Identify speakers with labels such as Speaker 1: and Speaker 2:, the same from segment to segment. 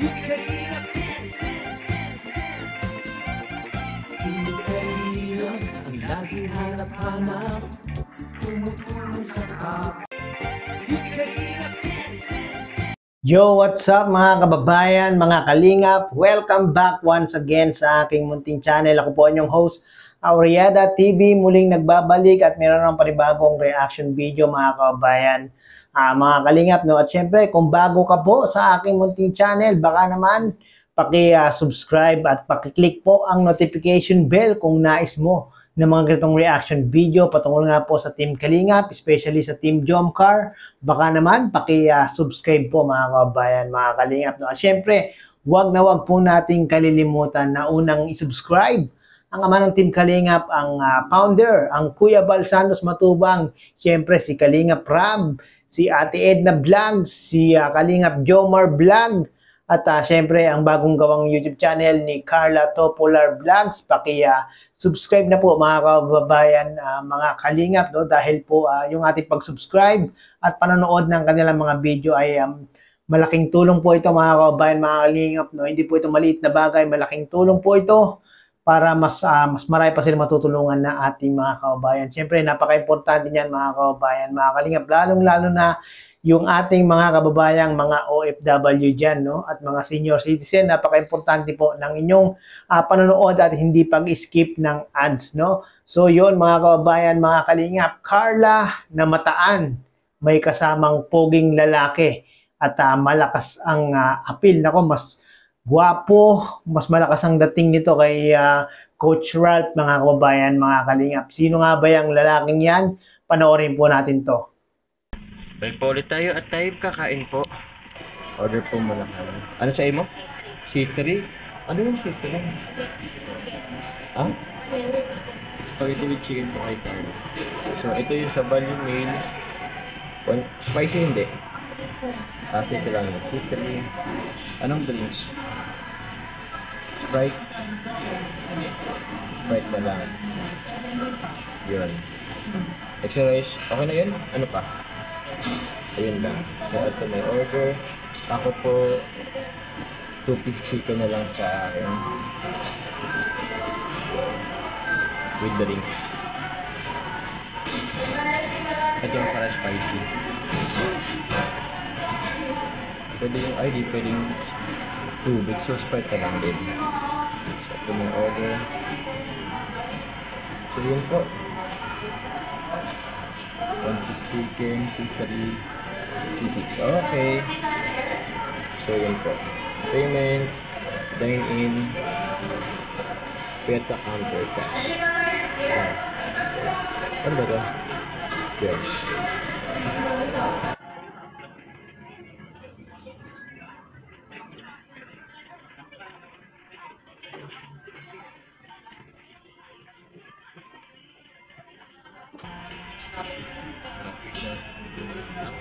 Speaker 1: Ang laging hanap-hanap, tumutulo sa kap. Yo, what's up mga kababayan, mga kalingap? Welcome back once again sa aking munting channel. Ako po inyong host, Auriada TV, muling nagbabalik at meron ng panibagong reaction video mga kababayan. Mga kalingap, no? At syempre, kung bago ka po sa aking munting channel, baka naman paki-subscribe at paki-click po ang notification bell kung nais mo ng mga ganitong reaction video patungkol nga po sa Team Kalingap, especially sa Team Jomcar. Baka naman paki-subscribe po mga kababayan, mga Kalingap. No? At syempre, wag po nating kalilimutan na unang i-subscribe ang ama ng Team Kalingap, ang founder, ang Kuya Bal Santos Matubang, syempre si Kalingap Rab, si Ate Edna Vlog, si Kalingap Jomar Vlog, at syempre, ang bagong gawang YouTube channel ni Carla Topolar Vlogs. Paki-subscribe na po mga kababayan, mga kalingap, no? Dahil po yung ating pag-subscribe at panonood ng kanilang mga video ay malaking tulong po ito mga kababayan, mga kalingap. No? Hindi po ito maliit na bagay, malaking tulong po ito para mas marami pa sila matutulungan na ating mga kababayan. Siyempre, napaka-importante niyan mga kababayan, mga kalingap, lalong-lalo na yung ating mga kababayang mga OFW dyan, no? At mga senior citizen, napaka-importante po ng inyong panonood at hindi pag-skip ng ads, no? So yun mga kababayan, mga kalingap, Carla na mataan, may kasamang poging lalaki at malakas ang appeal. Nako, mas guwapo, mas malakas ang dating nito kay Coach Ralph, mga kababayan, mga kalingap. Sino nga ba yung lalaking yan? Panoorin po natin to.
Speaker 2: Balik po ulit tayo at tayo kakain po. Order po muna kami. Ano sa mo? C3? Ano yung C3? Ah? Spaghetti with chicken po kay Carlo. So ito yung sa value meals. Spicy hindi. C3 lang yun. C3. Anong drinks? Sprite. Sprite na lang. Yun. Extra rice. Okay na yun? Ano pa? Ayun lang. So, ito may order. Ako po, 2-piece chicken na lang sa akin. With the drinks. Ito yung para spicy. Pwede yung ID, pwedeng tubig. So, Sprite na lang din. So, ito may order. So, yun po. 1-piece chicken, C3, C6. Okay. So, yun po. Payment, dine-in, peta counter cash. Ano ba ito? Yes.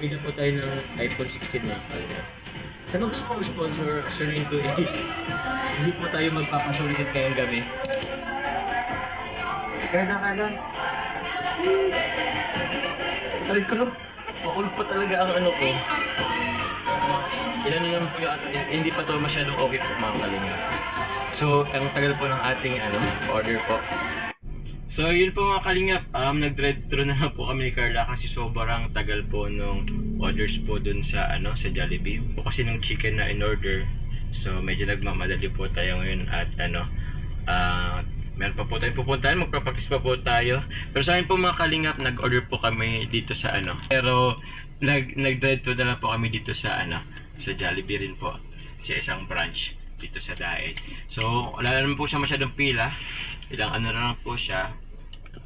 Speaker 2: Pila po tayo ng iPhone 16 na. Saan gusto mo sponsor? Sunin ko eh. Hindi po tayo magpapasulisit ngayong gabi. Kaya na kanan. Talig ko lang. Makulog pa talaga ang ano ko. Ilan na lang po yung hindi pa to masyadong okay po mga kalinga. So, ang tagal po ng ating order po. So yun po mga kalingap, nag-drive-thru na lang po kami ni Carla kasi sobrang tagal po nung orders po dun sa sa Jollibee. Kasi nung chicken na in-order, so medyo nagmamadali po tayo ngayon at meron pa po tayong pupuntahan, magpa-practice pa po tayo. Pero sa akin po mga kalingap, nag-order po kami dito sa Pero nag-drive-thru na lang po kami dito sa sa Jollibee rin po, sa isang branch dito sa Daet. So wala naman po siya masyadong pila, ilang na lang po siya.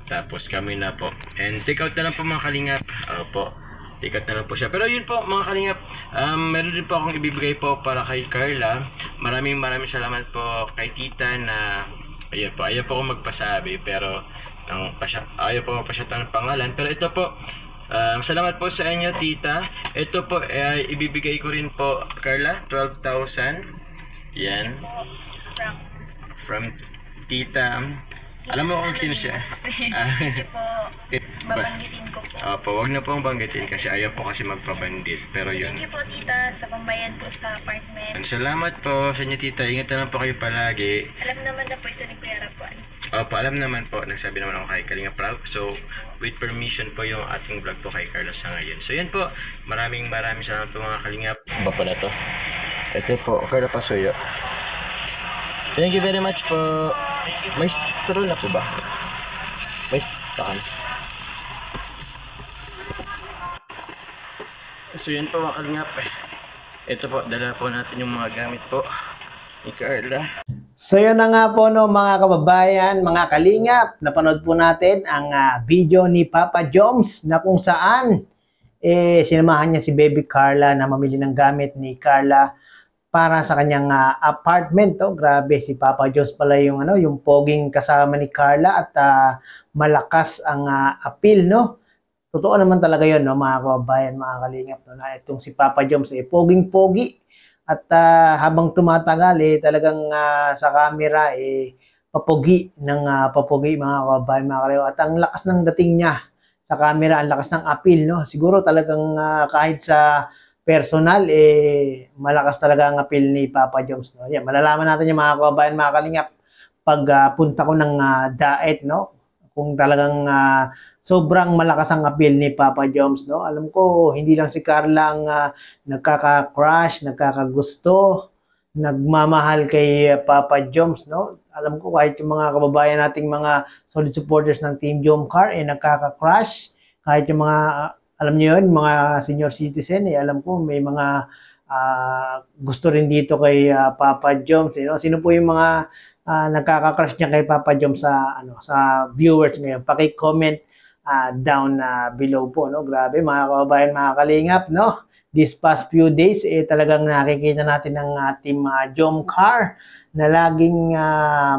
Speaker 2: Tapos kami na po. And take out na lang po mga kalingap. Opo. Take out na lang po siya. Pero yun po mga kalingap. Meron din po akong ibibigay po para kay Carla. Maraming salamat po kay tita na ayun po. Ayaw po akong magpasabi. Pero ayaw po magpasyat ng pangalan. Pero ito po. Salamat po sa inyo tita. Ito po ibibigay ko rin po Carla. 12,000. Yan. From tita Alam mo kung sino siya?
Speaker 3: Hindi po, babanggitin ko po.
Speaker 2: Opo, wag na pong banggitin kasi ayaw po kasi magpabandit. Pero yun.
Speaker 3: Thank you po, tita, sa pambayan po sa apartment.
Speaker 2: Salamat po sa inyo, tita. Ingat na lang po kayo palagi.
Speaker 3: Alam naman na po ito ni Kuya Rapuan.
Speaker 2: Opo, alam naman po. Nagsabi naman ako kay Kalinga Prab. So, with permission po yung ating vlog po kay Carla sa ngayon. So, yan po. Maraming salamat po mga Kalingap. Ba pala to? Ito po, Carla Pasuyo. Thank you very much po. May straw na po ba? May straw. So yun po mga Kalingap. Ito po, dala po natin yung mga gamit po ni Carla.
Speaker 1: So yun na nga po no mga kababayan, mga kalingap, napanood po natin ang video ni Papa Joms na kung saan sinamahan niya si Baby Carla na mamili ng gamit ni Carla para sa kanyang apartment. Oh, grabe, si Papa Joms pala yung yung poging kasama ni Carla at malakas ang appeal, no? Totoo naman talaga 'yon, no, mga kababayan, mga kalingap, no, na itong si Papa Joms poging-pogi at habang tumatagal talagang sa camera papogi ng papogi, mga kababayan, mga kalingap. At ang lakas ng dating niya sa camera, ang lakas ng appeal, no? Siguro talagang kahit sa personal malakas talaga ang appeal ni Papa Joms, no? Yan, malalaman natin yung mga kababayan, mga kalingap pag punta ko ng Daet, no? Kung talagang sobrang malakas ang appeal ni Papa Joms, no? Alam ko hindi lang si Carla ang nagkaka-crush, nagkakagusto, nagmamahal kay Papa Joms, no? Alam ko kahit yung mga kababayan nating mga solid supporters ng Team Jomcar nagkaka-crush, kahit yung mga alam niyo yun, mga senior citizen, alam ko may mga gusto rin dito kay Papa Joms. No? Sino po yung mga nagkaka-crush niya kay Papa Joms sa viewers ngayon? Paki-comment down below po, no? Grabe, mga kababayan, mga kalingap, no? These past few days, talagang nakikita natin ng Team Jomcar na laging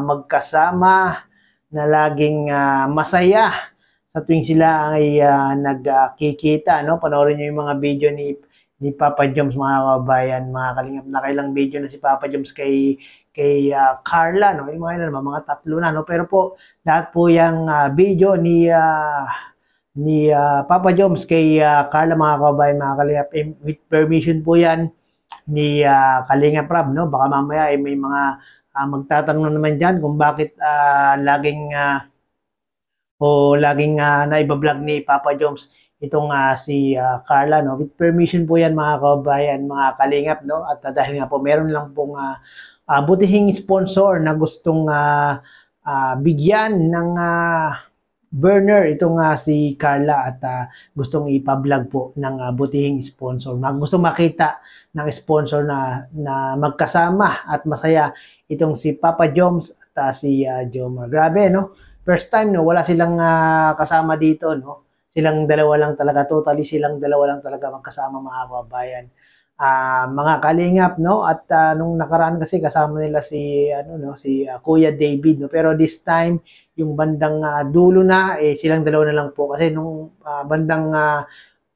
Speaker 1: magkasama, na laging masaya sa tuwing sila ay nagkikita, no? Panoorin niyo yung mga video ni Papa Joms, mga kababayan, mga kalingap. Nakailang video na si Papa Joms kay Carla, no? Yung mga 3 na, no? Pero po lahat po yung video ni Papa Joms kay Carla, mga kababayan, mga kalingap, with permission po yan ni Kalinga Prab, no? Baka mamaya may mga magtatanong na naman diyan kung bakit laging naiba-vlog ni Papa Joms itong si Carla, no? With permission po yan, mga kababayan, mga kalingap, no? At dahil nga po meron lang pong butihing sponsor na gustong bigyan ng burner itong si Carla at gustong ipa-vlog po ng butihing sponsor. Gustong makita ng sponsor na magkasama at masaya itong si Papa Joms at si Jomar. Grabe, no? First time, no, wala silang kasama dito, no? Silang dalawa lang talaga, totally silang dalawa lang talaga magkasama, mga kababayan. Mga kalingap, no? At nung nakaraan kasi kasama nila si Kuya David, no? Pero this time, yung bandang dulo na silang dalawa na lang po kasi nung bandang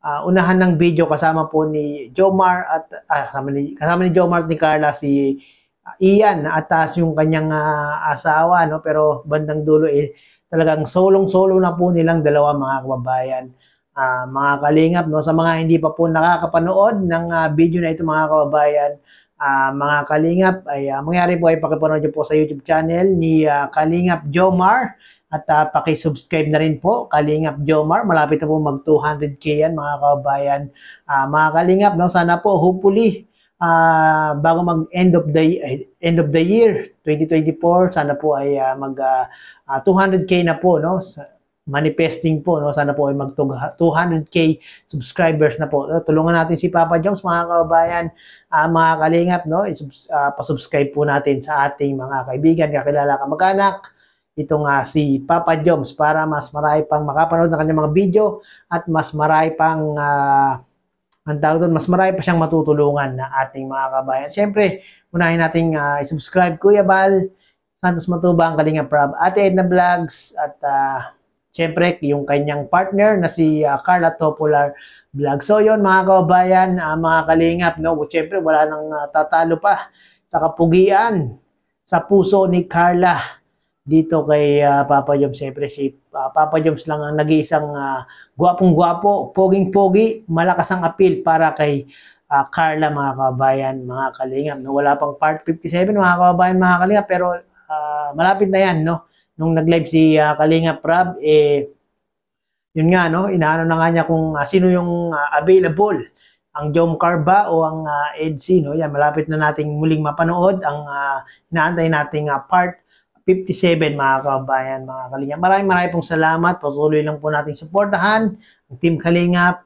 Speaker 1: unahan ng video kasama po ni Jomar at kasama ni Jomar at ni Carla si Ian at yung kanyang asawa, no? Pero bandang dulo talagang solong-solo na po nilang dalawa, mga kababayan, mga kalingap, no? Sa mga hindi pa po nakakapanood ng video na ito, mga kababayan, mga kalingap, ay mangyari po ay pakipanood nyo po sa YouTube channel ni Kalingap Jomar at paki-subscribe na rin po, Kalingap Jomar. Malapit na po mag 200k yan, mga kababayan, mga kalingap, no? Sana po hopefully bago mag end of the year 2024, sana po ay mag 200k na po, no? Manifesting po, no? Sana po ay mag 200k subscribers na po. Tulungan natin si Papa Joms, mga kababayan, mga kalingap, no? Pa-subscribe po natin sa ating mga kaibigan, kakilala, kamag-anak itong si Papa Joms para mas marami pang makapanood ng kanyang mga video at mas marami pang mas marami pa siyang matutulungan na ating mga kabayan. Siyempre, unahin nating i-subscribe Kuya Bal Santos Matubang, Kalinga Prab, Ate Edna Vlogs, at siyempre yung kanyang partner na si Carla Topolar Vlog. So yun, mga kababayan, mga kalingap, no? Siyempre wala nang tatalo pa sa kapugian sa puso ni Carla dito kay Papa Joms. Siyempre si Papa Joms lang ang nag-iisang gwapong-gwapo, poging-pogi, malakas ang appeal para kay Carla, mga kababayan, mga kalingap. No, wala pang part 57, mga kababayan, mga kalingap, pero malapit na yan, no? Nung nag-live si Kalingap Rab, yun nga, no? Inaano na nga niya kung sino yung available, ang Jomcar ba o ang EDC, no? Yan, malapit na nating muling mapanood ang inaantay nating part 57, mga kababayan, mga kalingap. Maraming pong salamat. Patuloy lang po nating suportahan ang Team Kalingap.